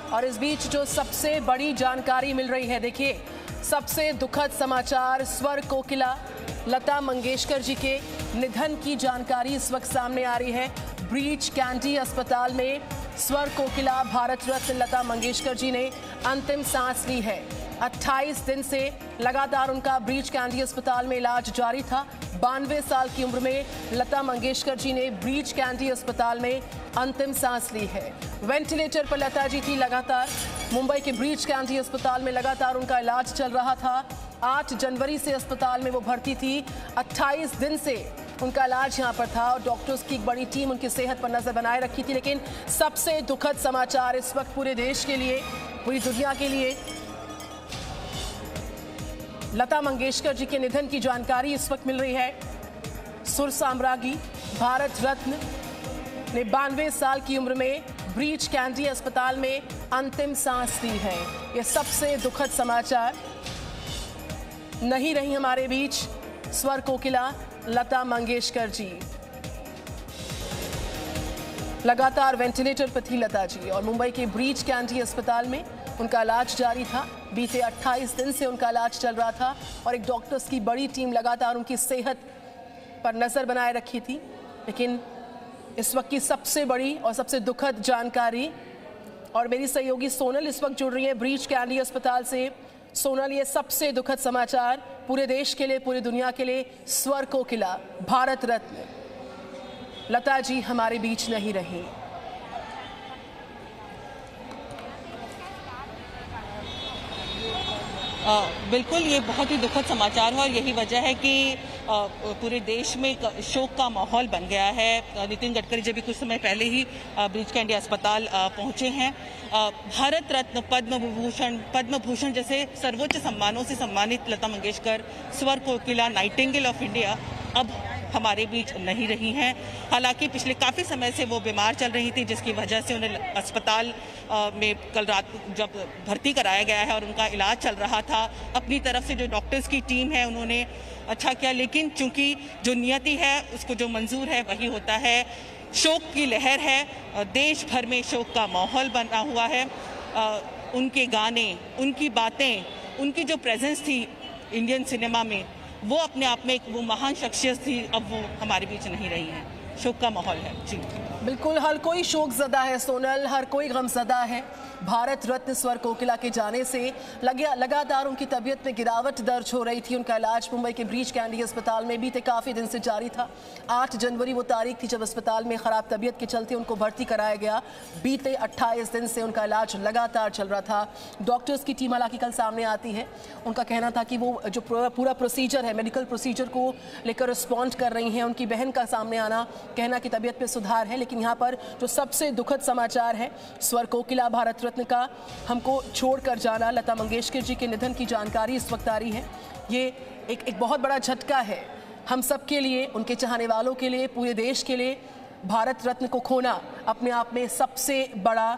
और इस बीच जो सबसे बड़ी जानकारी मिल रही है, देखिए सबसे दुखद समाचार, स्वर कोकिला लता मंगेशकर जी के निधन की जानकारी इस वक्त सामने आ रही है। ब्रीच कैंडी अस्पताल में स्वर कोकिला भारत रत्न लता मंगेशकर जी ने अंतिम सांस ली है। 28 दिन से लगातार उनका ब्रीच कैंडी अस्पताल में इलाज जारी था। 92 साल की उम्र में लता मंगेशकर जी ने ब्रीच कैंडी अस्पताल में अंतिम सांस ली है। वेंटिलेटर पर लता जी थी लगातार। मुंबई के ब्रीच कैंडी अस्पताल में लगातार उनका इलाज चल रहा था। 8 जनवरी से अस्पताल में वो भर्ती थी। 28 दिन से उनका इलाज यहाँ पर था और डॉक्टर्स की एक बड़ी टीम उनकी सेहत पर नजर बनाए रखी थी। लेकिन सबसे दुखद समाचार इस वक्त पूरे देश के लिए, पूरी दुनिया के लिए, लता मंगेशकर जी के निधन की जानकारी इस वक्त मिल रही है। सुर साम्राज्ञी भारत रत्न ने 92 साल की उम्र में ब्रीच कैंडी अस्पताल में अंतिम सांस ली है। यह सबसे दुखद समाचार। नहीं रही हमारे बीच स्वर कोकिला लता मंगेशकर जी। लगातार वेंटिलेटर पर थी लता जी और मुंबई के ब्रीच कैंडी अस्पताल में उनका इलाज जारी था। बीते 28 दिन से उनका इलाज चल रहा था और एक डॉक्टर्स की बड़ी टीम लगातार उनकी सेहत पर नजर बनाए रखी थी। लेकिन इस वक्त की सबसे बड़ी और सबसे दुखद जानकारी, और मेरी सहयोगी सोनल इस वक्त जुड़ रही है ब्रीच कैंडी अस्पताल से। सोनल, ये सबसे दुखद समाचार पूरे देश के लिए, पूरी दुनिया के लिए, स्वर कोकिला भारत रत्न लता जी हमारे बीच नहीं रही। बिल्कुल, ये बहुत ही दुखद समाचार है और यही वजह है कि पूरे देश में शोक का माहौल बन गया है। नितिन गडकरी जी भी कुछ समय पहले ही ब्रीच कैंडी अस्पताल पहुंचे हैं। भारत रत्न, पद्म भूषण जैसे सर्वोच्च सम्मानों से सम्मानित लता मंगेशकर, स्वर कोकिला, नाइटिंगेल ऑफ इंडिया अब हमारे बीच नहीं रही हैं। हालांकि पिछले काफ़ी समय से वो बीमार चल रही थी, जिसकी वजह से उन्हें अस्पताल में कल रात जब भर्ती कराया गया है और उनका इलाज चल रहा था, अपनी तरफ से जो डॉक्टर्स की टीम है उन्होंने अच्छा किया। लेकिन चूंकि जो नियति है उसको जो मंजूर है वही होता है। शोक की लहर है, देश भर में शोक का माहौल बना हुआ है। उनके गाने, उनकी बातें, उनकी जो प्रेजेंस थी इंडियन सिनेमा में, वो अपने आप में एक वो महान शख्सियत थी, अब वो हमारे बीच नहीं रही है। शोक का माहौल है जी। बिल्कुल, हर कोई शोकजदा है सोनल, हर कोई गमजदा है। भारत रत्न स्वर कोकिला के जाने से लगातार उनकी तबीयत में गिरावट दर्ज हो रही थी। उनका इलाज मुंबई के ब्रीच कैंडी अस्पताल में बीते काफ़ी दिन से जारी था। 8 जनवरी वो तारीख थी जब अस्पताल में ख़राब तबीयत के चलते उनको भर्ती कराया गया। बीते 28 दिन से उनका इलाज लगातार चल रहा था। डॉक्टर्स की टीम हालांकि कल सामने आती है। उनका कहना था कि वो जो पूरा प्रोसीजर है, मेडिकल प्रोसीजर को लेकर रिस्पॉन्ड कर रही हैं। उनकी बहन का सामने आना, कहना कि तबीयत में सुधार है। लेकिन यहाँ पर जो सबसे दुखद समाचार है, स्वर कोकिला भारत रत्न का हमको छोड़कर जाना, लता मंगेशकर जी के निधन की जानकारी इस वक्त आ रही है। ये एक बहुत बड़ा झटका है हम सब के लिए, उनके चाहने वालों के लिए, पूरे देश के लिए। भारत रत्न को खोना अपने आप में सबसे बड़ा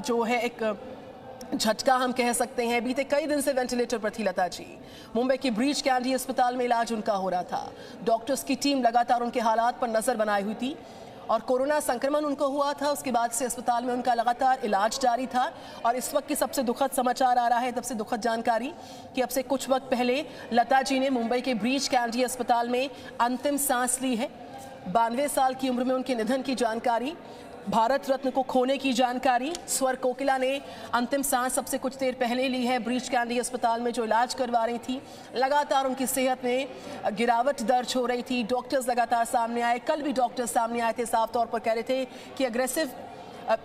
जो है एक झटका हम कह सकते हैं। बीते कई दिन से वेंटिलेटर पर थी लता जी। मुंबई के ब्रीच कैंडी अस्पताल में इलाज उनका हो रहा था। डॉक्टर्स की टीम लगातार उनके हालात पर नजर बनाई हुई थी और कोरोना संक्रमण उनको हुआ था। उसके बाद से अस्पताल में उनका लगातार इलाज जारी था। और इस वक्त की सबसे दुखद समाचार आ रहा है, सबसे दुखद जानकारी कि अब से कुछ वक्त पहले लता जी ने मुंबई के ब्रीच कैंडी अस्पताल में अंतिम सांस ली है। 92 साल की उम्र में उनके निधन की जानकारी, भारत रत्न को खोने की जानकारी। स्वर कोकिला ने अंतिम सांस सबसे कुछ देर पहले ली है ब्रीच कैंडी अस्पताल में जो इलाज करवा रही थी। लगातार उनकी सेहत में गिरावट दर्ज हो रही थी। डॉक्टर्स लगातार सामने आए, कल भी डॉक्टर्स सामने आए थे, साफ तौर पर कह रहे थे कि अग्रेसिव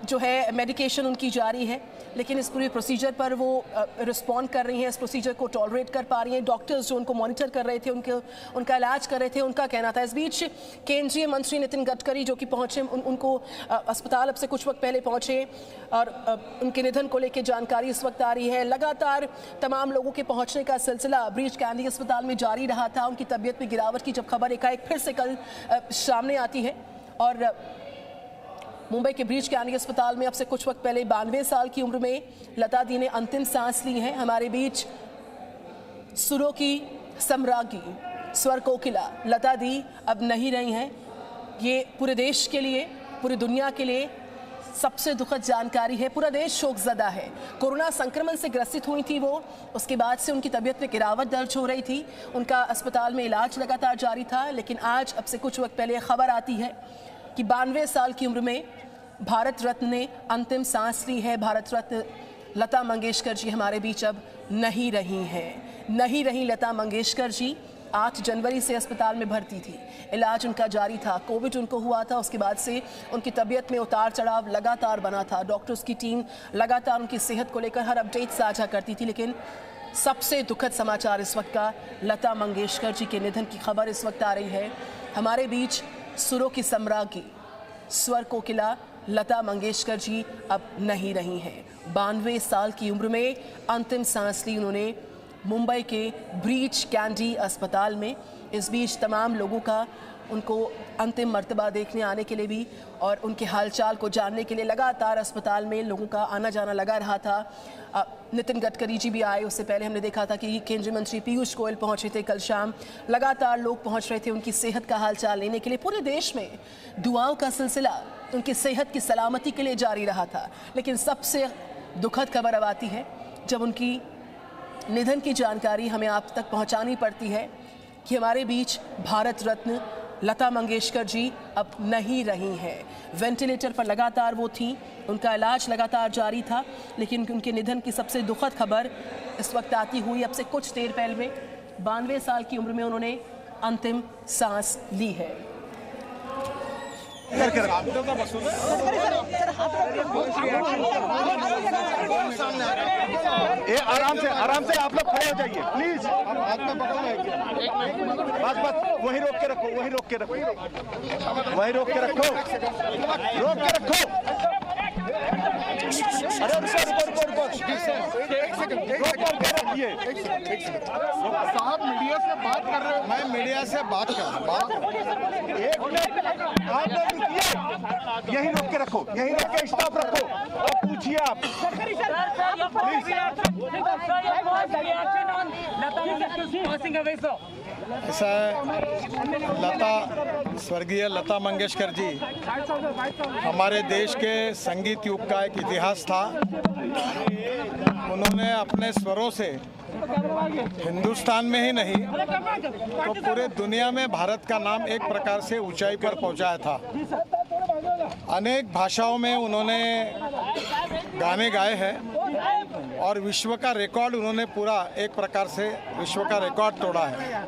जो है मेडिकेशन उनकी जारी है। लेकिन इस पूरे प्रोसीजर पर वो रिस्पॉन्ड कर रही हैं, इस प्रोसीजर को टॉलरेट कर पा रही हैं। डॉक्टर्स जो उनको मॉनिटर कर रहे थे, उनका इलाज कर रहे थे, उनका कहना था। इस बीच केंद्रीय मंत्री नितिन गडकरी जो कि पहुंचे, उनको अस्पताल अब से कुछ वक्त पहले पहुंचे और उनके निधन को लेकर जानकारी इस वक्त आ रही है। लगातार तमाम लोगों के पहुंचने का सिलसिला ब्रीच कैंडी अस्पताल में जारी रहा था। उनकी तबीयत में गिरावट की जब खबर एकाएक फिर से कल सामने आती है और मुंबई के ब्रीच कैंडी अस्पताल में अब से कुछ वक्त पहले 92 साल की उम्र में लता दी ने अंतिम सांस ली है। हमारे बीच सुरों की सम्राज्ञी स्वर कोकिला लता दी अब नहीं रही हैं। ये पूरे देश के लिए, पूरी दुनिया के लिए सबसे दुखद जानकारी है, पूरा देश शोकजदा है। कोरोना संक्रमण से ग्रसित हुई थी वो, उसके बाद से उनकी तबीयत में गिरावट दर्ज हो रही थी। उनका अस्पताल में इलाज लगातार जारी था, लेकिन आज अब से कुछ वक्त पहले खबर आती है कि 92 साल की उम्र में भारत रत्न ने अंतिम सांस ली है। भारत रत्न लता मंगेशकर जी हमारे बीच अब नहीं रही हैं, नहीं रही लता मंगेशकर जी। 8 जनवरी से अस्पताल में भर्ती थी, इलाज उनका जारी था। कोविड उनको हुआ था, उसके बाद से उनकी तबीयत में उतार चढ़ाव लगातार बना था। डॉक्टर्स की टीम लगातार उनकी सेहत को लेकर हर अपडेट साझा करती थी, लेकिन सबसे दुखद समाचार इस वक्त का लता मंगेशकर जी के निधन की खबर इस वक्त आ रही है। हमारे बीच सुरों की सम्राज्ञी, स्वर कोकिला लता मंगेशकर जी अब नहीं रही हैं। 92 साल की उम्र में अंतिम सांस ली उन्होंने मुंबई के ब्रीच कैंडी अस्पताल में। इस बीच तमाम लोगों का उनको अंतिम मर्तबा देखने आने के लिए भी और उनके हालचाल को जानने के लिए लगातार अस्पताल में लोगों का आना जाना लगा रहा था। नितिन गडकरी जी भी आए, उससे पहले हमने देखा था कि केंद्रीय मंत्री पीयूष गोयल पहुंचे थे कल शाम। लगातार लोग पहुंच रहे थे उनकी सेहत का हालचाल लेने के लिए। पूरे देश में दुआओं का सिलसिला उनकी सेहत की सलामती के लिए जारी रहा था, लेकिन सबसे दुखद खबर अब आती है जब उनकी निधन की जानकारी हमें आप तक पहुंचानी पड़ती है कि हमारे बीच भारत रत्न लता मंगेशकर जी अब नहीं रही हैं। वेंटिलेटर पर लगातार वो थी, उनका इलाज लगातार जारी था, लेकिन उनके निधन की सबसे दुखद खबर इस वक्त आती हुई अब से कुछ देर पहले 92 साल की उम्र में उन्होंने अंतिम सांस ली है। ये आराम से आप लोग खड़े हो जाइए प्लीज। हाथ में पकड़ो, बस वहीं रोक के रखो, वहीं रोक के रखो, वहीं रोक के रखो, रोक के रखो। अरे रुको, साहब मीडिया से बात कर रहे हो। मैं मीडिया से बात कर रहा हूँ। एक मिनट आप लोग रुकिए, यहीं रोक के रखो, यहीं रोक के स्टॉप रखो और पूछिए आप। ऐसा स्वर्गीय लता मंगेशकर जी हमारे देश के संगीत युग का एक इतिहास था। उन्होंने अपने स्वरों से हिंदुस्तान में ही नहीं तो पूरे दुनिया में भारत का नाम एक प्रकार से ऊंचाई पर पहुंचाया था। अनेक भाषाओं में उन्होंने गाने गाए हैं और विश्व का रिकॉर्ड उन्होंने पूरा एक प्रकार से विश्व का रिकॉर्ड तोड़ा है।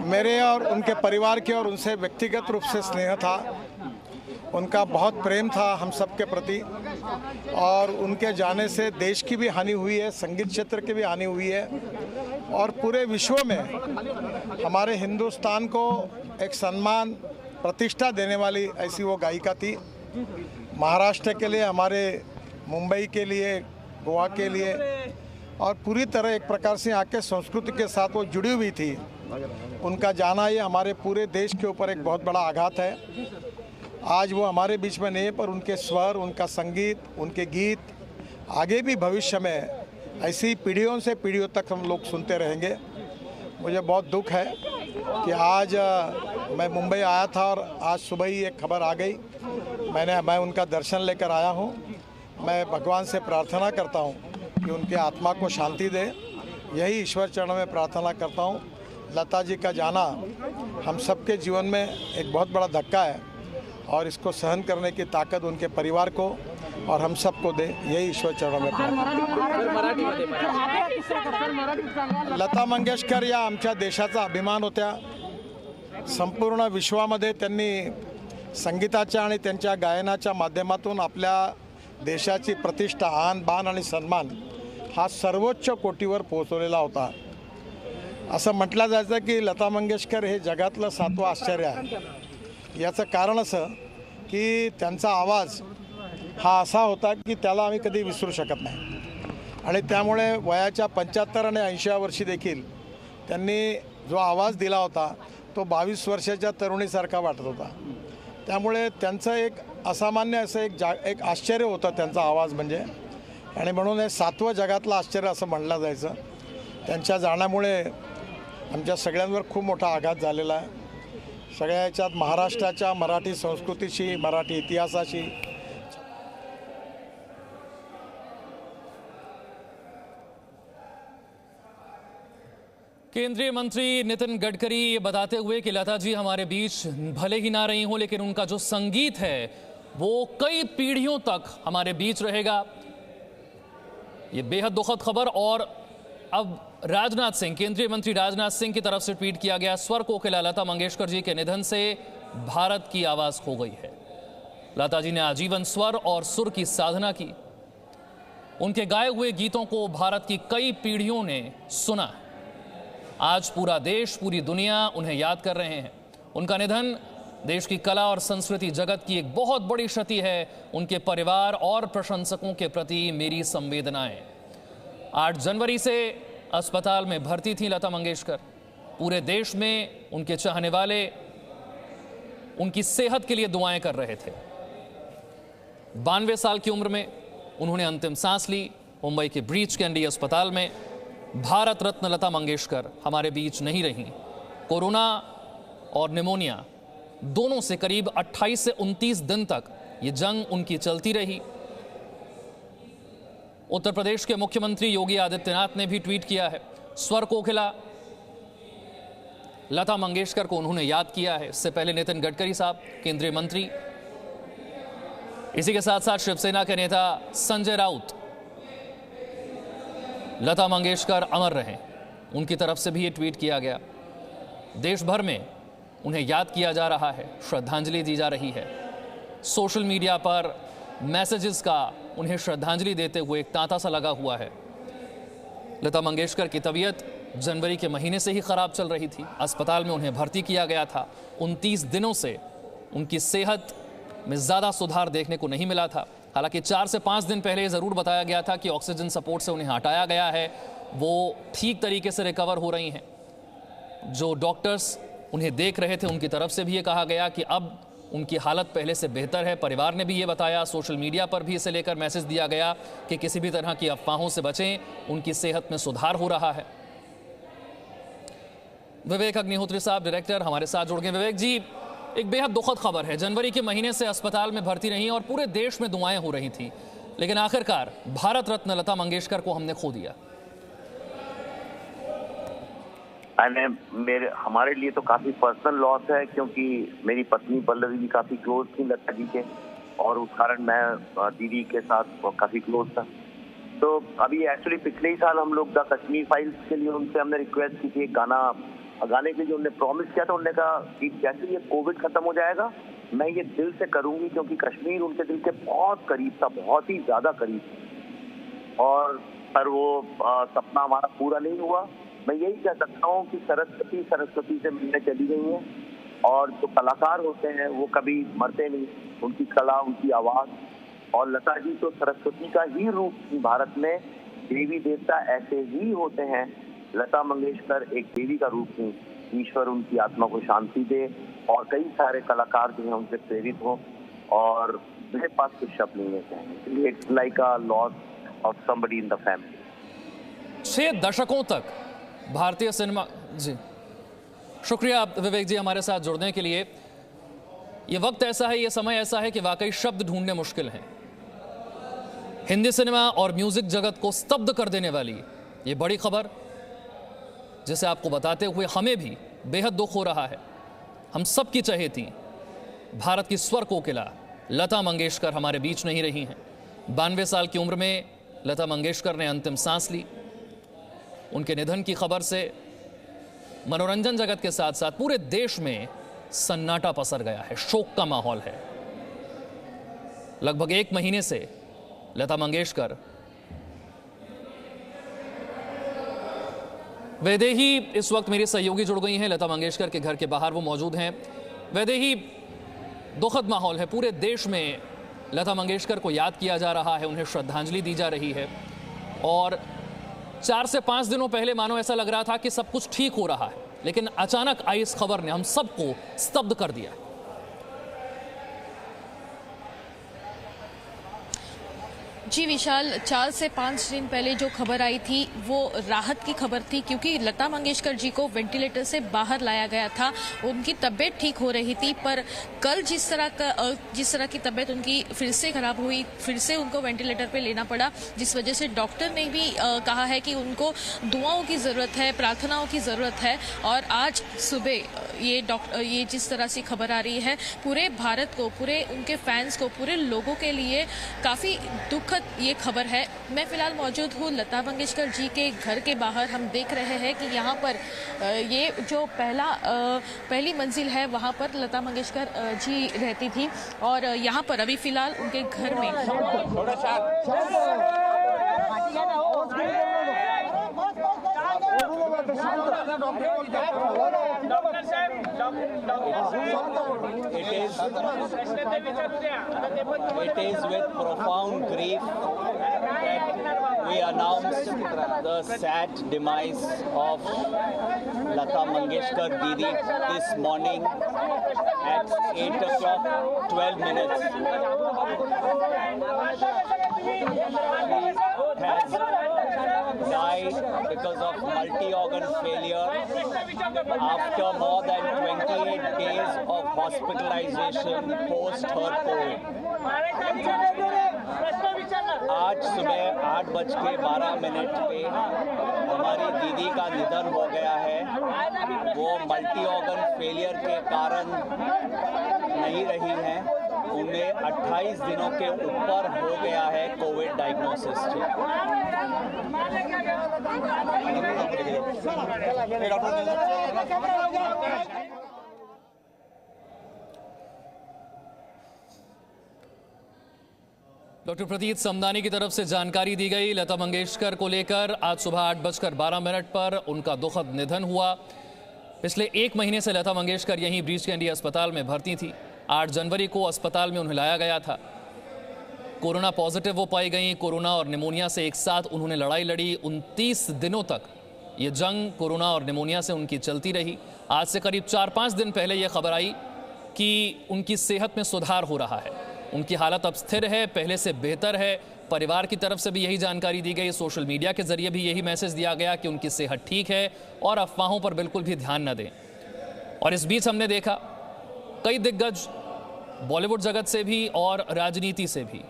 मेरे और उनके परिवार के और उनसे व्यक्तिगत रूप से स्नेह था, उनका बहुत प्रेम था हम सब के प्रति, और उनके जाने से देश की भी हानि हुई है, संगीत क्षेत्र की भी हानि हुई है, और पूरे विश्व में हमारे हिंदुस्तान को एक सम्मान प्रतिष्ठा देने वाली ऐसी वो गायिका थी। महाराष्ट्र के लिए, हमारे मुंबई के लिए, गोवा के लिए और पूरी तरह एक प्रकार से यहाँ के संस्कृति के साथ वो जुड़ी हुई थी। उनका जाना ये हमारे पूरे देश के ऊपर एक बहुत बड़ा आघात है। आज वो हमारे बीच में नहीं है, पर उनके स्वर, उनका संगीत, उनके गीत आगे भी भविष्य में ऐसी पीढ़ियों से पीढ़ियों तक हम लोग सुनते रहेंगे। मुझे बहुत दुख है कि आज मैं मुंबई आया था और आज सुबह ही एक खबर आ गई। मैं उनका दर्शन लेकर आया हूँ। मैं भगवान से प्रार्थना करता हूँ कि उनके आत्मा को शांति दे, यही ईश्वर चरणों में प्रार्थना करता हूँ। लता जी का जाना हम सबके जीवन में एक बहुत बड़ा धक्का है और इसको सहन करने की ताकत उनके परिवार को और हम सबको दे, यही ईश्वर चरणों में प्रार्थना। लता मंगेशकर या आमच्या देशाचा अभिमान होत्या। संपूर्ण विश्वामध्ये त्यांनी संगीताच्या आणि त्यांच्या गायनाच्या माध्यमातून आपल्या देशाची प्रतिष्ठा, आन बान आणि सन्मान हा सर्वोच्च कोटीवर पोहोचवलेला होता। असं म्हटलं जायचं की लता मंगेशकर हे जगातलं 7वं आश्चर्य आहे। याचं कारण असं की त्यांचा आवाज हा असा होता की त्याला आम्ही कधी विसरू शकत नाही, आणि त्यामुळे वयाच्या 75 आणि 80 वर्षी देखील त्यांनी जो आवाज दिला होता तो 22 वर्षाच्या तरुणीसारखा वाटत होता। त्यामुळे त्यांचं एक असामान्य असं एक आश्चर्य होतं त्यांचा आवाज म्हणजे, आणि म्हणून हे 7वं जगातलं आश्चर्य असं म्हणलं जायचं। त्यांच्या जाण्यामुळे आमच्या सगळ्यांवर खूप मोठा आघात झालेला आहे। सगळ्या याच्यात महाराष्ट्राच्या मराठी संस्कृतीशी, मराठी इतिहासाशी, केंद्रीय मंत्री नितिन गडकरी ये बताते हुए कि लता जी हमारे बीच भले ही ना रही हो, लेकिन उनका जो संगीत है वो कई पीढ़ियों तक हमारे बीच रहेगा। ये बेहद दुखद खबर। और अब राजनाथ सिंह, केंद्रीय मंत्री राजनाथ सिंह की तरफ से ट्वीट किया गया, स्वर कोकिला लता मंगेशकर जी के निधन से भारत की आवाज खो गई है। लता जी ने आजीवन स्वर और सुर की साधना की। उनके गाए हुए गीतों को भारत की कई पीढ़ियों ने सुना। आज पूरा देश, पूरी दुनिया उन्हें याद कर रहे हैं। उनका निधन देश की कला और संस्कृति जगत की एक बहुत बड़ी क्षति है। उनके परिवार और प्रशंसकों के प्रति मेरी संवेदनाएं। 8 जनवरी से अस्पताल में भर्ती थी लता मंगेशकर। पूरे देश में उनके चाहने वाले उनकी सेहत के लिए दुआएं कर रहे थे। 92 साल की उम्र में उन्होंने अंतिम सांस ली मुंबई के ब्रीच कैंडी अस्पताल में। भारत रत्न लता मंगेशकर हमारे बीच नहीं रही। कोरोना और निमोनिया दोनों से करीब 28 से 29 दिन तक ये जंग उनकी चलती रही। उत्तर प्रदेश के मुख्यमंत्री योगी आदित्यनाथ ने भी ट्वीट किया है। स्वर कोकिला लता मंगेशकर को उन्होंने याद किया है। इससे पहले नितिन गडकरी साहब, केंद्रीय मंत्री। इसी के साथ साथ शिवसेना के नेता संजय राउत, लता मंगेशकर अमर रहें, उनकी तरफ से भी ये ट्वीट किया गया। देश भर में उन्हें याद किया जा रहा है, श्रद्धांजलि दी जा रही है। सोशल मीडिया पर मैसेजेस का उन्हें श्रद्धांजलि देते हुए एक तांता सा लगा हुआ है। लता मंगेशकर की तबीयत जनवरी के महीने से ही खराब चल रही थी। अस्पताल में उन्हें भर्ती किया गया था। 29 दिनों से उनकी सेहत में ज़्यादा सुधार देखने को नहीं मिला था। हालांकि 4 से 5 दिन पहले ज़रूर बताया गया था कि ऑक्सीजन सपोर्ट से उन्हें हटाया गया है, वो ठीक तरीके से रिकवर हो रही हैं। जो डॉक्टर्स उन्हें देख रहे थे उनकी तरफ से भी ये कहा गया कि अब उनकी हालत पहले से बेहतर है। परिवार ने भी ये बताया। सोशल मीडिया पर भी इसे लेकर मैसेज दिया गया कि किसी भी तरह की अफवाहों से बचें, उनकी सेहत में सुधार हो रहा है। विवेक अग्निहोत्री साहब, डायरेक्टर, हमारे साथ जुड़ गए। विवेक जी, एक बेहद दुखद खबर है। जनवरी के महीने से अस्पताल में भर्ती रही और पूरे देश में दुआएं हो रही थी, लेकिन आखिरकार भारत रत्न लता मंगेशकर को हमने खो दिया। हमारे लिए तो काफी पर्सनल लॉस है, क्योंकि मेरी पत्नी पल्लवी जी काफी क्लोज थी लता जी के, और उस कारण मैं दीदी के साथ काफी क्लोज था। तो अभी एक्चुअली पिछले ही साल हम लोग द कश्मीर फाइल्स के लिए उनसे हमने रिक्वेस्ट की थी एक गाने के लिए। उन्होंने प्रॉमिस किया था, उन्होंने कहा कि जैसे ये कोविड खत्म हो जाएगा मैं ये दिल से करूंगी, क्योंकि कश्मीर उनके दिल के बहुत करीब था, बहुत ही ज्यादा करीब। और पर वो सपना हमारा पूरा नहीं हुआ। मैं यही कह सकता हूँ कि सरस्वती से मिलने चली गई हैं, और जो कलाकार होते हैं वो कभी मरते नहीं। उनकी कला, उनकी आवाज, और लता जी तो सरस्वती का ही रूप थी भारत में। देवी देवता ऐसे ही होते हैं। लता मंगेशकर एक देवी का रूप थी। ईश्वर उनकी आत्मा को शांति दे, और कई सारे कलाकार जो हैं उनसे प्रेरित हों। और मेरे पास कुछ शब्द नहीं है। It's like a loss of somebody in the family. 6 दशकों तक भारतीय सिनेमा। जी शुक्रिया विवेक जी हमारे साथ जुड़ने के लिए। ये वक्त ऐसा है, ये समय ऐसा है कि वाकई शब्द ढूंढने मुश्किल हैं। हिंदी सिनेमा और म्यूजिक जगत को स्तब्ध कर देने वाली ये बड़ी खबर, जिसे आपको बताते हुए हमें भी बेहद दुख हो रहा है। हम सब की चहेती भारत की स्वर कोकिला लता मंगेशकर हमारे बीच नहीं रही हैं। 92 साल की उम्र में लता मंगेशकर ने अंतिम सांस ली। उनके निधन की खबर से मनोरंजन जगत के साथ साथ पूरे देश में सन्नाटा पसर गया है, शोक का माहौल है। लगभग 1 महीने से लता मंगेशकर वैदेही इस वक्त मेरी सहयोगी जुड़ गई हैं लता मंगेशकर के घर के बाहर, वो मौजूद हैं। वैदेही, दुखद माहौल है, पूरे देश में लता मंगेशकर को याद किया जा रहा है, उन्हें श्रद्धांजलि दी जा रही है। और 4 से 5 दिनों पहले मानो ऐसा लग रहा था कि सब कुछ ठीक हो रहा है, लेकिन अचानक आई इस खबर ने हम सबको स्तब्ध कर दिया। जी विशाल, 4 से 5 दिन पहले जो खबर आई थी वो राहत की खबर थी, क्योंकि लता मंगेशकर जी को वेंटिलेटर से बाहर लाया गया था। उनकी तबीयत ठीक हो रही थी, पर कल जिस तरह की तबीयत उनकी फिर से खराब हुई, फिर से उनको वेंटिलेटर पे लेना पड़ा, जिस वजह से डॉक्टर ने भी कहा है कि उनको दुआओं की ज़रूरत है, प्रार्थनाओं की ज़रूरत है। और आज सुबह ये जिस तरह से खबर आ रही है, पूरे भारत को, पूरे उनके फैंस को, पूरे लोगों के लिए काफ़ी दुखद ये खबर है। मैं फिलहाल मौजूद हूँ लता मंगेशकर जी के घर के बाहर। हम देख रहे हैं कि यहाँ पर ये जो पहली मंजिल है वहाँ पर लता मंगेशकर जी रहती थी, और यहाँ पर अभी फिलहाल उनके घर में It is with profound grief that we announce the sad demise of Lata Mangeshkar Didi this morning at 8 o'clock 12 minutes. Has died because of multi-organ failure after more than 28 days of hospitalization post her COVID. आज सुबह 8:12 पे हमारी दीदी का निधन हो गया है। वो मल्टी ऑर्गन फेलियर के कारण नहीं रही हैं। उन्हें 28 दिनों के ऊपर हो गया है कोविड डायग्नोसिस से। डॉक्टर प्रतीत समदानी की तरफ से जानकारी दी गई। लता मंगेशकर को लेकर आज सुबह 8:12 पर उनका दुखद निधन हुआ। पिछले 1 महीने से लता मंगेशकर यहीं ब्रीच कैंडी अस्पताल में भर्ती थी। 8 जनवरी को अस्पताल में उन्हें लाया गया था। कोरोना पॉजिटिव वो पाई गई। कोरोना और निमोनिया से एक साथ उन्होंने लड़ाई लड़ी। 29 दिनों तक ये जंग कोरोना और निमोनिया से उनकी चलती रही। आज से करीब 4-5 दिन पहले यह खबर आई कि उनकी सेहत में सुधार हो रहा है। उनकी हालत अब स्थिर है, पहले से बेहतर है। परिवार की तरफ से भी यही जानकारी दी गई। सोशल मीडिया के जरिए भी यही मैसेज दिया गया कि उनकी सेहत ठीक है और अफवाहों पर बिल्कुल भी ध्यान न दें। और इस बीच हमने देखा कई दिग्गज बॉलीवुड जगत से भी और राजनीति से भी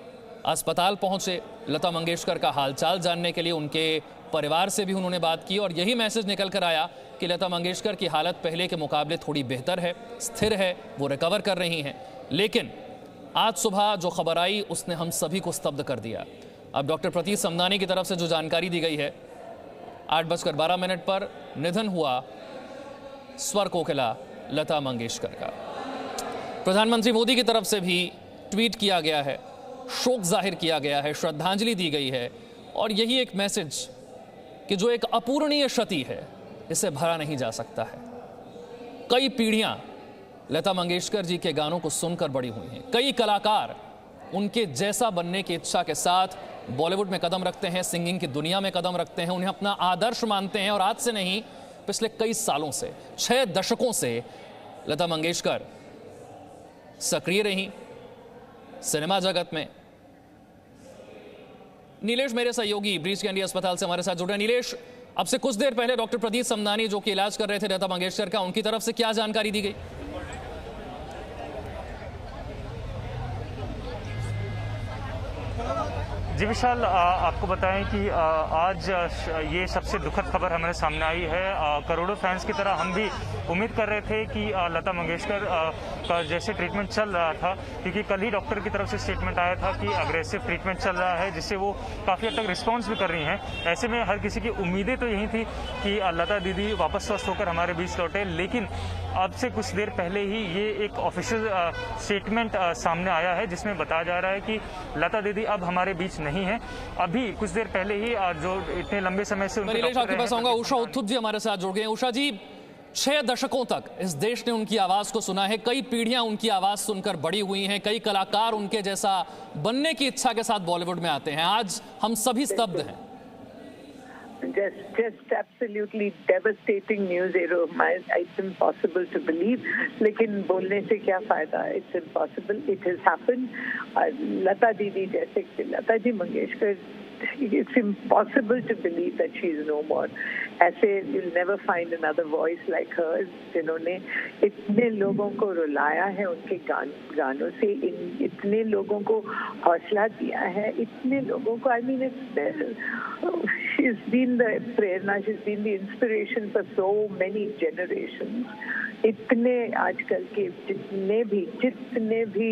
अस्पताल पहुंचे लता मंगेशकर का हालचाल जानने के लिए। उनके परिवार से भी उन्होंने बात की और यही मैसेज निकल कर आया कि लता मंगेशकर की हालत पहले के मुकाबले थोड़ी बेहतर है, स्थिर है, वो रिकवर कर रही हैं। लेकिन आज सुबह जो खबर आई उसने हम सभी को स्तब्ध कर दिया। अब डॉक्टर प्रतीत समदानी की तरफ से जो जानकारी दी गई है, 8:12 पर निधन हुआ स्वर कोकिला लता मंगेशकर का। प्रधानमंत्री मोदी की तरफ से भी ट्वीट किया गया है, शोक जाहिर किया गया है, श्रद्धांजलि दी गई है और यही एक मैसेज कि जो एक अपूरणीय क्षति है इसे भरा नहीं जा सकता है। कई पीढ़ियां लता मंगेशकर जी के गानों को सुनकर बड़ी हुई हैं। कई कलाकार उनके जैसा बनने की इच्छा के साथ बॉलीवुड में कदम रखते हैं, सिंगिंग की दुनिया में कदम रखते हैं, उन्हें अपना आदर्श मानते हैं। और आज से नहीं, पिछले कई सालों से, 6 दशकों से लता मंगेशकर सक्रिय रही सिनेमा जगत में। नीलेश मेरे सहयोगी ब्रीच कैंडी अस्पताल से हमारे साथ जुड़ रहे हैं। नीलेश, अब से कुछ देर पहले डॉक्टर प्रदीप समदानी जो कि इलाज कर रहे थे लता मंगेशकर का, उनकी तरफ से क्या जानकारी दी गई? जी विशाल, आपको बताएं कि आज ये सबसे दुखद खबर हमारे सामने आई है। करोड़ों फैंस की तरह हम भी उम्मीद कर रहे थे कि लता मंगेशकर का जैसे ट्रीटमेंट चल रहा था, क्योंकि कल ही डॉक्टर की तरफ से स्टेटमेंट आया था कि अग्रेसिव ट्रीटमेंट चल रहा है, जिससे वो काफ़ी हद तक रिस्पॉन्स भी कर रही हैं। ऐसे में हर किसी की उम्मीदें तो यही थी कि लता दीदी वापस स्वस्थ होकर हमारे बीच लौटे। लेकिन अब से कुछ देर पहले ही ये एक ऑफिशियल स्टेटमेंट सामने आया है, जिसमें बताया जा रहा है कि लता दीदी अब हमारे बीच नहीं है। अभी कुछ देर पहले ही जो इतने लंबे समय से आपके पास आऊंगा, उषा उत्थुप जी हमारे साथ जुड़ गए। उषा जी, 6 दशकों तक इस देश ने उनकी आवाज को सुना है, कई पीढ़ियां उनकी आवाज सुनकर बड़ी हुई हैं, कई कलाकार उनके जैसा बनने की इच्छा के साथ बॉलीवुड में आते हैं। आज हम सभी स्तब्ध हैं। just absolutely devastating news. It's impossible to believe. लेकिन बोलने से क्या फायदा? It's impossible. It has happened. लता दीदी जैसे Lata ji Mangeshkar, it's impossible to believe that she is no more. ऐसे you'll never find another voice like hers, जिन्होंने इतने लोगों को रुलाया है उनके गानों से, इतने लोगों को हौसला दिया है, इतने लोगों को, I mean, she's been the prerna, she's been the inspiration for so many generations. इतने आजकल के जितने भी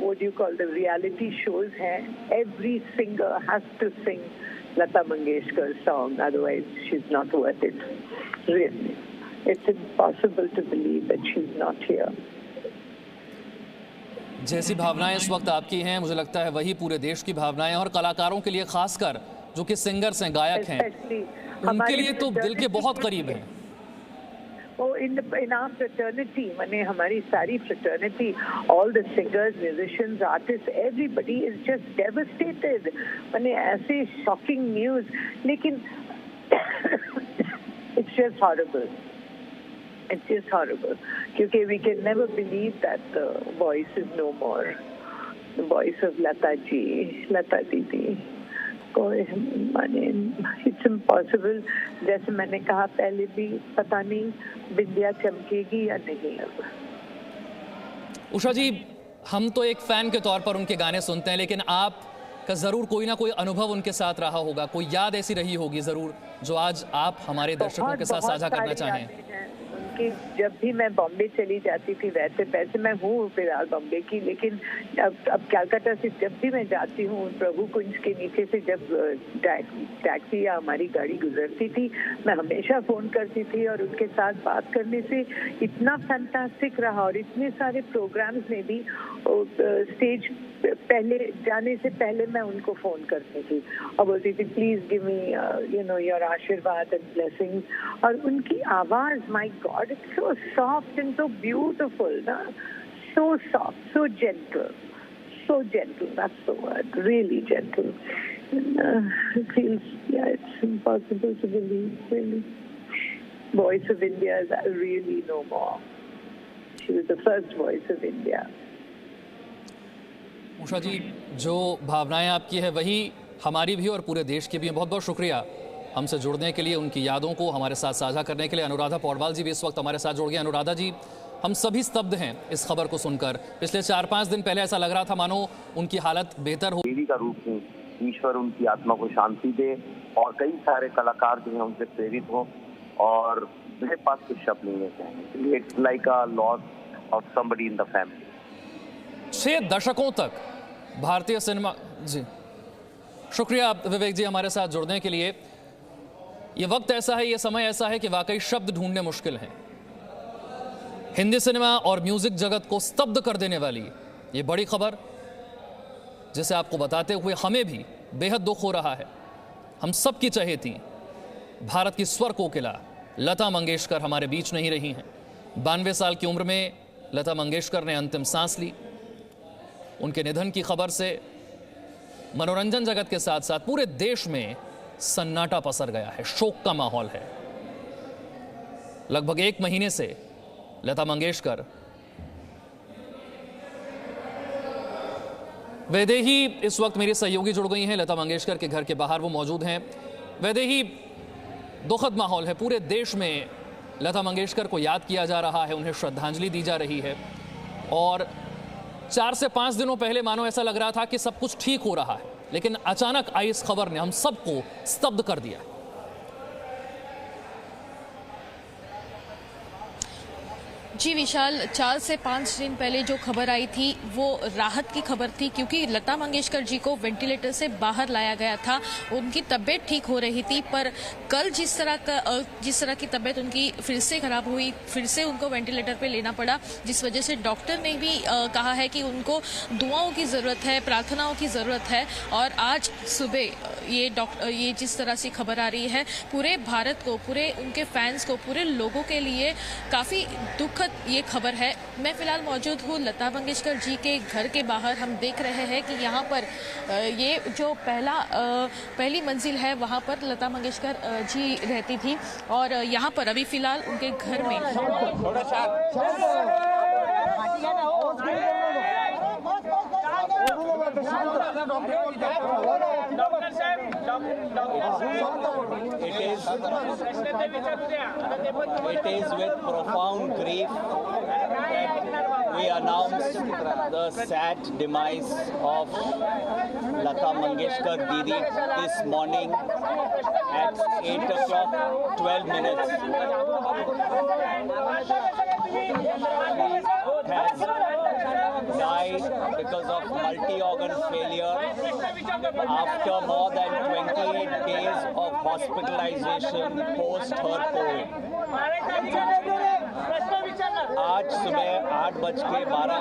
what do you call the reality shows हैं, every singer has to sing Lata Mangeshkar's song, otherwise she's not worth it. Really, it's impossible to believe that she's not here. जैसी भावनाएं इस वक्त आपकी हैं, मुझे लगता है वही पूरे देश की भावनाएं, और कलाकारों के लिए खासकर जो कि सिंगर्स हैं, गायक हैं, उनके लिए तो दिल के बहुत करीब हैं। Oh, in our fraternity, माने हमारी सारी fraternity, all the singers, musicians, artists, everybody is just devastated. माने ऐसे shocking news, लेकिन it's just horrible. It's just horrible. क्योंकि we can never believe that the voice is no more. The voice of Lata ji, Lata didi. माने it's impossible. जैसे मैंने कहा पहले भी, पता नहीं बिंदिया चमकेगी या नहीं। अब उषा जी, हम तो एक फैन के तौर पर उनके गाने सुनते हैं, लेकिन आप का जरूर कोई ना कोई अनुभव उनके साथ रहा होगा, कोई याद ऐसी रही होगी जरूर जो आज आप हमारे दर्शकों के साथ साझा करना चाहें। जब भी मैं बॉम्बे चली जाती थी, वैसे मैं हूँ फिलहाल बॉम्बे की, लेकिन अब कलकत्ता से जब भी मैं जाती हूँ, प्रभु कुंज के नीचे से जब टैक्सी या हमारी गाड़ी गुजरती थी, मैं हमेशा फोन करती थी, और उनके साथ बात करने से इतना फैंटास्टिक रहा। और इतने सारे प्रोग्राम्स में भी स्टेज पहले जाने से पहले मैं उनको फोन करती थी और बोलती थी प्लीज गिव मी योर आशीर्वाद एंड ब्लेसिंग्स। और उनकी आवाज, my God, it's so soft and so beautiful ना, so soft, so gentle, that's the word, really gentle. It feels, it's impossible to believe, really. Voice of India is really no more. She was the first voice of India. Usha जी, जो भावनाएं आपकी है वही हमारी भी और पूरे देश की भी है। बहुत बहुत शुक्रिया हमसे जुड़ने के लिए, उनकी यादों को हमारे साथ साझा करने के लिए। अनुराधा पौडवाल जी भी इस वक्त हमारे साथ जुड़ गए। अनुराधा जी, हम सभी स्तब्ध हैं इस खबर को सुनकर। पिछले 4-5 दिन पहले ऐसा लग रहा था मानो उनकी हालत बेहतर हो। देवी का रूप है, ईश्वर उनकी आत्मा को शांति दे, और कई सारे कलाकार जो हैं उनसे प्रेरित हों, और मेरे पास कुछ शब्द नहीं है। It's like a loss of somebody in the family. 6 दशकों तक भारतीय सिनेमा जी, शुक्रिया विवेक जी हमारे साथ जुड़ने के लिए। ये वक्त ऐसा है, ये समय ऐसा है कि वाकई शब्द ढूंढने मुश्किल हैं। हिंदी सिनेमा और म्यूजिक जगत को स्तब्ध कर देने वाली ये बड़ी खबर, जिसे आपको बताते हुए हमें भी बेहद दुख हो रहा है। हम सब की चहेती भारत की स्वर कोकिला लता मंगेशकर हमारे बीच नहीं रही हैं। 92 साल की उम्र में लता मंगेशकर ने अंतिम सांस ली। उनके निधन की खबर से मनोरंजन जगत के साथ साथ पूरे देश में सन्नाटा पसर गया है, शोक का माहौल है। लगभग 1 महीने से लता मंगेशकर वैदेही इस वक्त मेरी सहयोगी जुड़ गई हैं, लता मंगेशकर के घर के बाहर वो मौजूद हैं। वैदेही, दुखद माहौल है, पूरे देश में लता मंगेशकर को याद किया जा रहा है, उन्हें श्रद्धांजलि दी जा रही है, और 4 से 5 दिनों पहले मानो ऐसा लग रहा था कि सब कुछ ठीक हो रहा है, लेकिन अचानक आई इस खबर ने हम सबको स्तब्ध कर दिया। जी विशाल, 4 से 5 दिन पहले जो खबर आई थी वो राहत की खबर थी, क्योंकि लता मंगेशकर जी को वेंटिलेटर से बाहर लाया गया था। उनकी तबीयत ठीक हो रही थी, पर कल जिस तरह की तबीयत उनकी फिर से खराब हुई, फिर से उनको वेंटिलेटर पे लेना पड़ा, जिस वजह से डॉक्टर ने भी कहा है कि उनको दुआओं की ज़रूरत है, प्रार्थनाओं की ज़रूरत है। और आज सुबह ये जिस तरह से खबर आ रही है, पूरे भारत को, पूरे उनके फैंस को, पूरे लोगों के लिए काफ़ी दुखद तक ये खबर है। मैं फिलहाल मौजूद हूँ लता मंगेशकर जी के घर के बाहर। हम देख रहे हैं कि यहाँ पर ये जो पहली मंजिल है वहाँ पर लता मंगेशकर जी रहती थी और यहाँ पर अभी फिलहाल उनके घर में It is with profound grief that we announce the sad demise of Lata Mangeshkar Didi this morning at 8 o'clock 12 minutes. Has died because of multi-organ failure after more than 28 days of hospitalization post her COVID. आज सुबह 8:12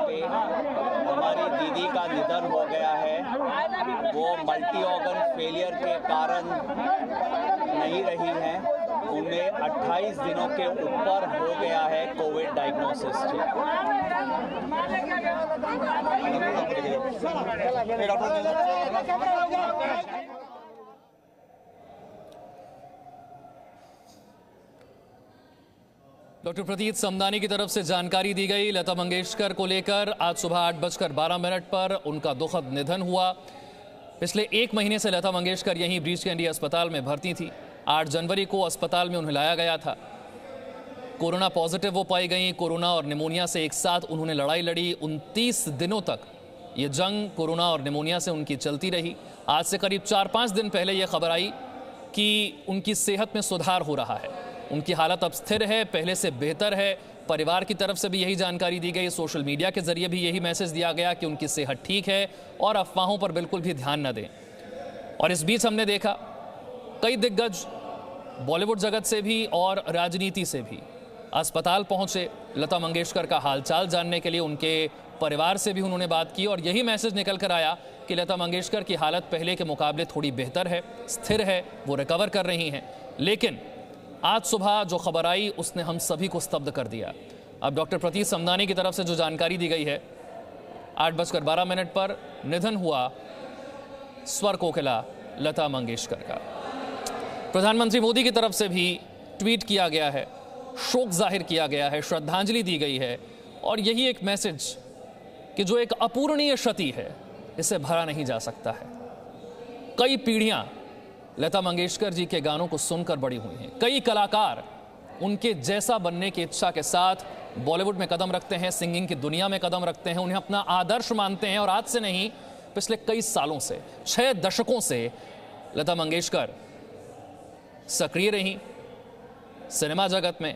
पे हमारी दीदी का निधन हो गया है। वो मल्टी ऑर्गन फेलियर के कारण नहीं रही हैं। उन्हें 28 दिनों के ऊपर हो गया है कोविड डायग्नोसिस से। डॉक्टर प्रतीत समदानी की तरफ से जानकारी दी गई। लता मंगेशकर को लेकर आज सुबह 8:12 पर उनका दुखद निधन हुआ। पिछले 1 महीने से लता मंगेशकर यहीं ब्रीच कैंडी अस्पताल में भर्ती थी। 8 जनवरी को अस्पताल में उन्हें लाया गया था। कोरोना पॉजिटिव वो पाई गई। कोरोना और निमोनिया से एक साथ उन्होंने लड़ाई लड़ी। 29 दिनों तक ये जंग कोरोना और निमोनिया से उनकी चलती रही। आज से करीब 4-5 दिन पहले यह खबर आई कि उनकी सेहत में सुधार हो रहा है। उनकी हालत अब स्थिर है, पहले से बेहतर है। परिवार की तरफ से भी यही जानकारी दी गई। सोशल मीडिया के जरिए भी यही मैसेज दिया गया कि उनकी सेहत ठीक है और अफवाहों पर बिल्कुल भी ध्यान न दें। और इस बीच हमने देखा कई दिग्गज बॉलीवुड जगत से भी और राजनीति से भी अस्पताल पहुंचे लता मंगेशकर का हालचाल जानने के लिए। उनके परिवार से भी उन्होंने बात की और यही मैसेज निकल कर आया कि लता मंगेशकर की हालत पहले के मुकाबले थोड़ी बेहतर है, स्थिर है, वो रिकवर कर रही हैं। लेकिन आज सुबह जो खबर आई उसने हम सभी को स्तब्ध कर दिया। अब डॉक्टर प्रतीत समदानी की तरफ से जो जानकारी दी गई है, 8:12 पर निधन हुआ स्वर कोकिला लता मंगेशकर का। प्रधानमंत्री मोदी की तरफ से भी ट्वीट किया गया है, शोक जाहिर किया गया है, श्रद्धांजलि दी गई है और यही एक मैसेज कि जो एक अपूरणीय क्षति है इसे भरा नहीं जा सकता है। कई पीढ़ियां लता मंगेशकर जी के गानों को सुनकर बड़ी हुई हैं। कई कलाकार उनके जैसा बनने की इच्छा के साथ बॉलीवुड में कदम रखते हैं, सिंगिंग की दुनिया में कदम रखते हैं, उन्हें अपना आदर्श मानते हैं। और आज से नहीं, पिछले कई सालों से, 6 दशकों से लता मंगेशकर सक्रिय रही सिनेमा जगत में।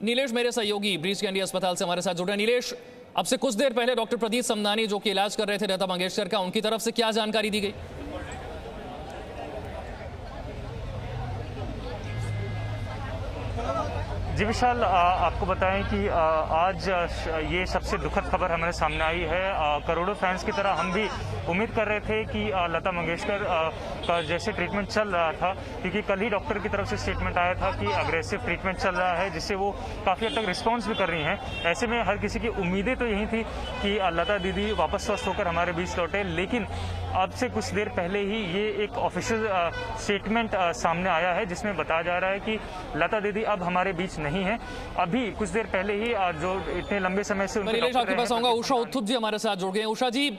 नीलेश मेरे सहयोगी ब्रीच कैंडी अस्पताल से हमारे साथ जुड़ रहे हैं। नीलेश, अब से कुछ देर पहले डॉक्टर प्रदीप समदानी जो कि इलाज कर रहे थे लता मंगेशकर का, उनकी तरफ से क्या जानकारी दी गई? जी विशाल, आपको बताएं कि आज ये सबसे दुखद खबर हमारे सामने आई है। करोड़ों फैंस की तरह हम भी उम्मीद कर रहे थे कि लता मंगेशकर का जैसे ट्रीटमेंट चल रहा था, क्योंकि कल ही डॉक्टर की तरफ से स्टेटमेंट आया था कि अग्रेसिव ट्रीटमेंट चल रहा है, जिससे वो काफ़ी हद तक रिस्पॉन्स भी कर रही हैं। ऐसे में हर किसी की उम्मीदें तो यही थी कि लता दीदी वापस स्वस्थ होकर हमारे बीच लौटे। लेकिन अब से कुछ देर पहले ही ये एक ऑफिशियल स्टेटमेंट सामने आया है, जिसमें बताया जा रहा है कि लता दीदी अब हमारे बीच नहीं है। अभी कुछ देर पहले ही जो इतने लंबे समय से आपके पास आऊंगा, उषा उत्थुप जी हमारे साथ जुड़ गए। उषा जी,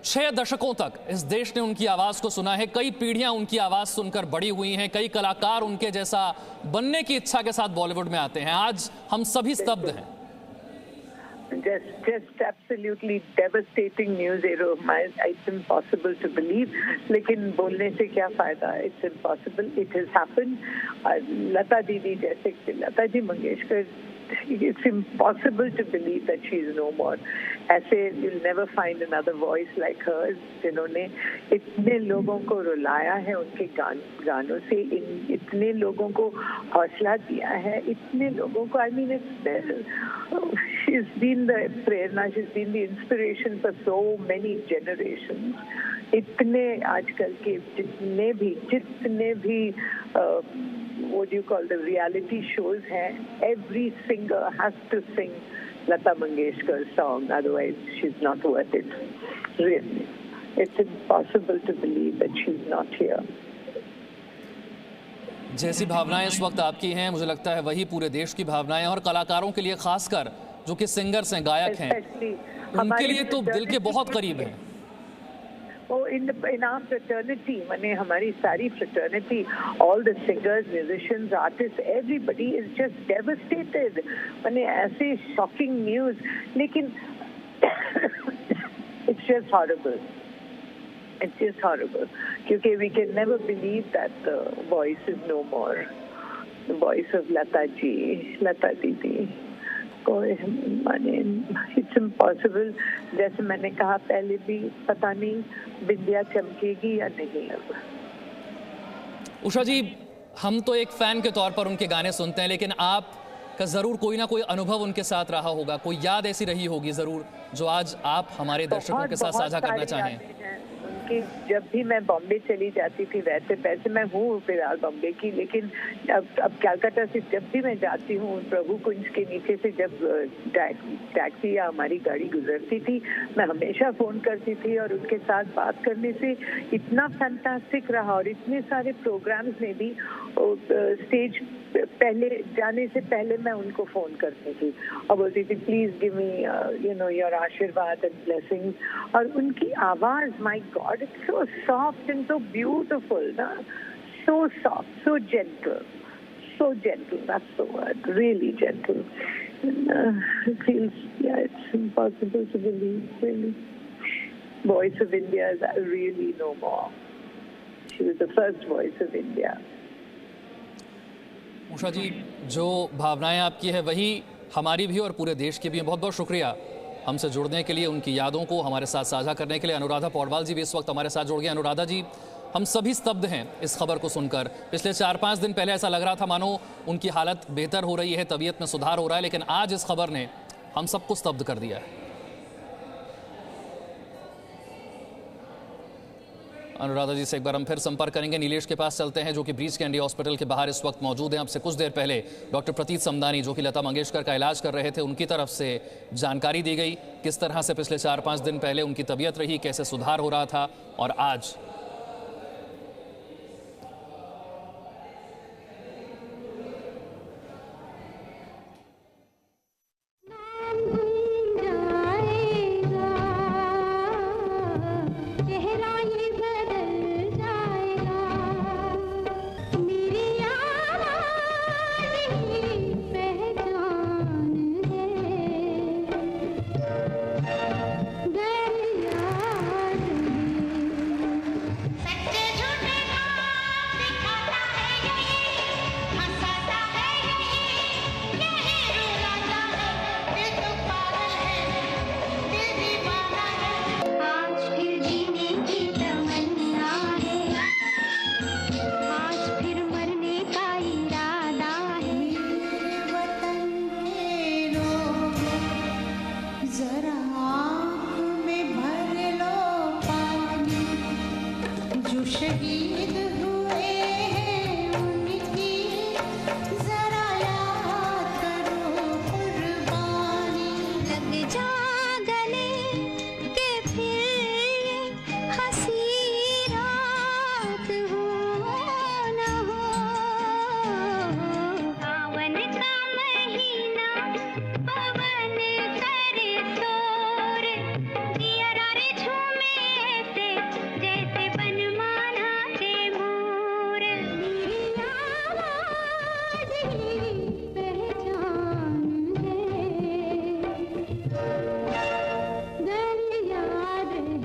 6 दशकों तक इस देश ने उनकी आवाज को सुना है, कई पीढ़ियां उनकी आवाज सुनकर बड़ी हुई हैं, कई कलाकार उनके जैसा बनने की इच्छा के साथ बॉलीवुड में आते हैं। आज हम सभी स्तब्ध हैं। Just absolutely devastating news, it's impossible to believe. लेकिन बोलने से क्या फायदा? It's impossible. It has happened. लता दीदी जैसे Lata ji Mangeshkar, it's impossible to believe that she is no more. ऐसे you'll never find another voice like hers, जिन्होंने इतने लोगों को रुलाया है उनके गानों से, इतने लोगों को हौसला दिया है, इतने लोगों को, I mean, she's been the prerna, she's been the inspiration for so many generations. इतने आजकल के जितने भी what do you call the reality shows हैं, every singer has to sing Lata Mangeshkar's song, otherwise she's not worth it. Really, it's impossible to believe that she's not here. जैसी भावनाएं इस वक्त आपकी हैं, मुझे लगता है वही पूरे देश की भावनाएं, और कलाकारों के लिए खासकर जो कि सिंगर्स हैं, गायक हैं, उनके लिए तो दिल के बहुत करीब हैं। Oh, in our fraternity, माने हमारी सारी fraternity, all the singers, musicians, artists, everybody is just devastated. माने ऐसे shocking news, लेकिन it's just horrible. It's just horrible. क्योंकि we can never believe that the voice is no more. The voice of Lata ji, Lata didi. माने it's impossible. जैसे मैंने कहा पहले भी, पता नहीं बिंदिया चमकेगी या नहीं। अब उषा जी, हम तो एक फैन के तौर पर उनके गाने सुनते हैं, लेकिन आप का जरूर कोई ना कोई अनुभव उनके साथ रहा होगा, कोई याद ऐसी रही होगी जरूर जो आज आप हमारे दर्शकों के साथ साझा करना चाहें। जब भी मैं बॉम्बे चली जाती थी, वैसे मैं हूँ फिलहाल बॉम्बे की, लेकिन अब कलकत्ता से जब भी मैं जाती हूँ, प्रभु कुंज के नीचे से जब टैक्सी या हमारी गाड़ी गुजरती थी, मैं हमेशा फोन करती थी, और उनके साथ बात करने से इतना फैंटास्टिक रहा। और इतने सारे प्रोग्राम्स में भी स्टेज पहले जाने से पहले मैं उनको फोन करती थी और बोलती थी please give me you know your आशीर्वाद एंड ब्लेसिंग्स। और उनकी आवाज, my God, it's so soft and so beautiful ना, so soft, so gentle, that's the word, really gentle. It feels, yeah, it's impossible to believe, really. Voice of India is really no more. She was the first voice of India. Usha जी, जो भावनाएं आपकी है वही हमारी भी और पूरे देश की भी है। बहुत बहुत शुक्रिया हमसे जुड़ने के लिए, उनकी यादों को हमारे साथ साझा करने के लिए। अनुराधा पौडवाल जी भी इस वक्त हमारे साथ जुड़ गए। अनुराधा जी, हम सभी स्तब्ध हैं इस खबर को सुनकर। पिछले 4-5 दिन पहले ऐसा लग रहा था मानो उनकी हालत बेहतर हो रही है, तबीयत में सुधार हो रहा है, लेकिन आज इस खबर ने हम सबको स्तब्ध कर दिया है। अनुराधा जी से एक बार हम फिर संपर्क करेंगे। नीलेश के पास चलते हैं, जो कि ब्रीच कैंडी हॉस्पिटल के बाहर इस वक्त मौजूद हैं। अब से कुछ देर पहले डॉक्टर प्रतीत समदानी, जो कि लता मंगेशकर का इलाज कर रहे थे, उनकी तरफ से जानकारी दी गई किस तरह से पिछले 4-5 दिन पहले उनकी तबीयत रही, कैसे सुधार हो रहा था, और आज शहीद हुए हैं उनकी जरा याद करो कुर्बानी। लग जा गले के फिर हंसी रात हो न हो। सावन का महीना पवन करे शोर, जियरा रे झूमे ऐसे जैसे बनमाना के मोर। मेरी आवाज ही पहचान है, दरिया रहे।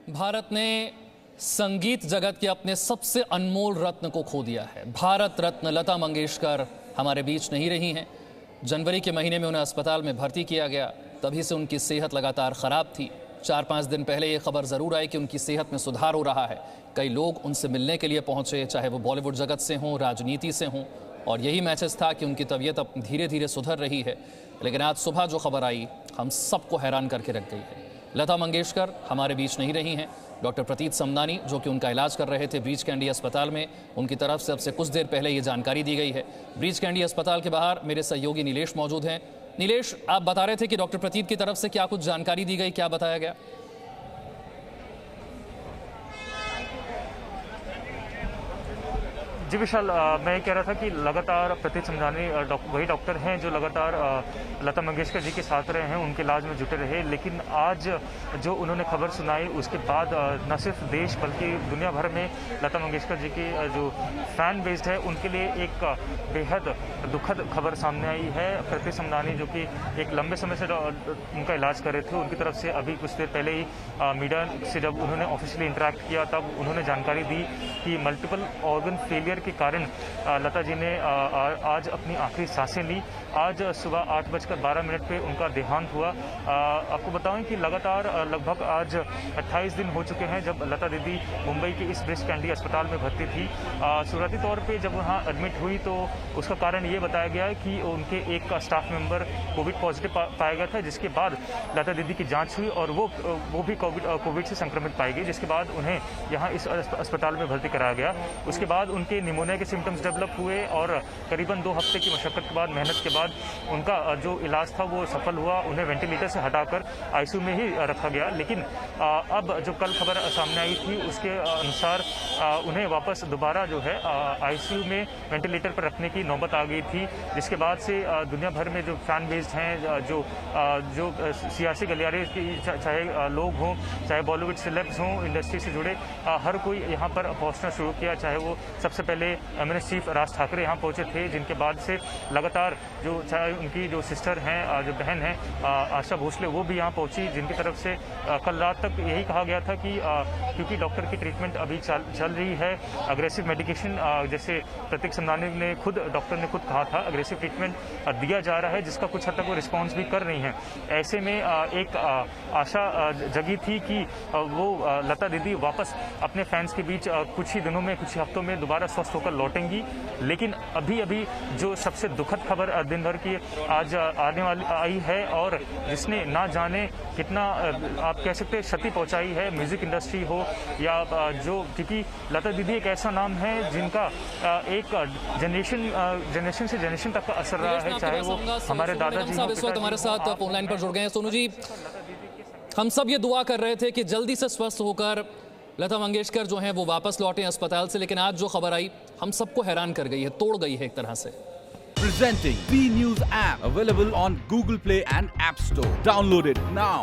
भारत ने संगीत जगत के अपने सबसे अनमोल रत्न को खो दिया है। भारत रत्न लता मंगेशकर हमारे बीच नहीं रही हैं। जनवरी के महीने में उन्हें अस्पताल में भर्ती किया गया, तभी से उनकी सेहत लगातार ख़राब थी। 4-5 दिन पहले ये खबर ज़रूर आई कि उनकी सेहत में सुधार हो रहा है। कई लोग उनसे मिलने के लिए पहुंचे, चाहे वो बॉलीवुड जगत से हों, राजनीति से हों, और यही मैसेज था कि उनकी तबीयत अब धीरे धीरे सुधर रही है। लेकिन आज सुबह जो खबर आई हम सबको हैरान करके रख गई है। लता मंगेशकर हमारे बीच नहीं रही हैं। डॉक्टर प्रतीत समनानी, जो कि उनका इलाज कर रहे थे ब्रीच कैंडी अस्पताल में, उनकी तरफ से अब से कुछ देर पहले ये जानकारी दी गई है। ब्रीच कैंडी अस्पताल के बाहर मेरे सहयोगी नीलेश मौजूद हैं। नीलेश, आप बता रहे थे कि डॉक्टर प्रतीत की तरफ से क्या कुछ जानकारी दी गई, क्या बताया गया? जी विशाल, मैं कह रहा था कि लगातार प्रतीत समनानी वही डॉक्टर हैं जो लगातार लता मंगेशकर जी के साथ रहे हैं, उनके इलाज में जुटे रहे। लेकिन आज जो उन्होंने खबर सुनाई उसके बाद न सिर्फ देश बल्कि दुनिया भर में लता मंगेशकर जी की जो फैन बेस्ड है उनके लिए एक बेहद दुखद खबर सामने आई है। प्रतीत समनानी जो कि एक लंबे समय से उनका इलाज कर रहे थे, उनकी तरफ से अभी कुछ देर पहले ही मीडिया से जब उन्होंने ऑफिशियली इंटरेक्ट किया तब उन्होंने जानकारी दी कि मल्टीपल ऑर्गन फेलियर के कारण लता जी ने आज अपनी आखिरी सांसें ली। आज सुबह 8:12 पे उनका देहांत हुआ। आपको बताऊं कि लगातार लगभग आज 28 दिन हो चुके हैं जब लता दीदी मुंबई के इस ब्रीच कैंडी अस्पताल में भर्ती थी। शुरुआती तौर पे जब वहां एडमिट हुई तो उसका कारण ये बताया गया कि उनके एक स्टाफ मेंबर कोविड पॉजिटिव पाया गया था, जिसके बाद लता दीदी की जाँच हुई और वो भी कोविड से संक्रमित पाई गई, जिसके बाद उन्हें यहाँ इस अस्पताल में भर्ती कराया गया। उसके बाद उनके निमोनिया के सिम्टम्स डेवलप हुए और करीबन 2 हफ्ते की मशक्कत के बाद, मेहनत के बाद उनका जो इलाज था वो सफल हुआ। उन्हें वेंटिलेटर से हटाकर आईसीयू में ही रखा गया। लेकिन अब जो कल खबर सामने आई थी उसके अनुसार उन्हें वापस दोबारा जो है आईसीयू में वेंटिलेटर पर रखने की नौबत आ गई थी, जिसके बाद से दुनिया भर में जो फैन बेस्ड हैं, जो सियासी गलियारे चाहे लोग हों, चाहे बॉलीवुड सेलेब्स हों, इंडस्ट्री से जुड़े हर कोई यहाँ पर पहुँचना शुरू किया। चाहे वो सबसे पहले एमएनएस चीफ राज ठाकरे यहाँ पहुंचे थे, जिनके बाद से लगातार जो चाहे उनकी जो सिस्टर हैं, जो बहन हैं आशा भोसले, वो भी यहाँ पहुंची, जिनकी तरफ से कल रात तक यही कहा गया था कि क्योंकि डॉक्टर की ट्रीटमेंट अभी चल रही है, अग्रेसिव मेडिकेशन जैसे प्रतीक समनानी ने डॉक्टर ने खुद कहा था, अग्रेसिव ट्रीटमेंट दिया जा रहा है, जिसका कुछ हद तक वो रिस्पॉन्स भी कर रही हैं। ऐसे में एक आशा जगी थी कि वो लता दीदी वापस अपने फैंस के बीच कुछ ही दिनों में, कुछ ही हफ्तों में दोबारा स्वस्थ होकर लौटेंगी। लेकिन अभी जो सबसे दुखद खबर दिन भर की आज आने वाली आई है और जिसने ना जाने कितना आप कह सकते हैं क्षति पहुंचाई है म्यूजिक इंडस्ट्री हो या जो, क्योंकि लता दीदी एक ऐसा नाम है जिनका एक जनरेशन से जनरेशन तक का असर रहा है, चाहे वो हमारे दादाजी इस वक्त हमारे साथ फोन लाइन पर जुड़ गए हैं। सोनू जी, हम सब ये दुआ कर रहे थे कि जल्दी से स्वस्थ होकर लता मंगेशकर जो हैं वो वापस लौटे अस्पताल से, लेकिन आज जो खबर आई हम सबको हैरान कर गई है, तोड़ गई है एक तरह से। Presenting B News app available on Google Play and App Store. Download it now.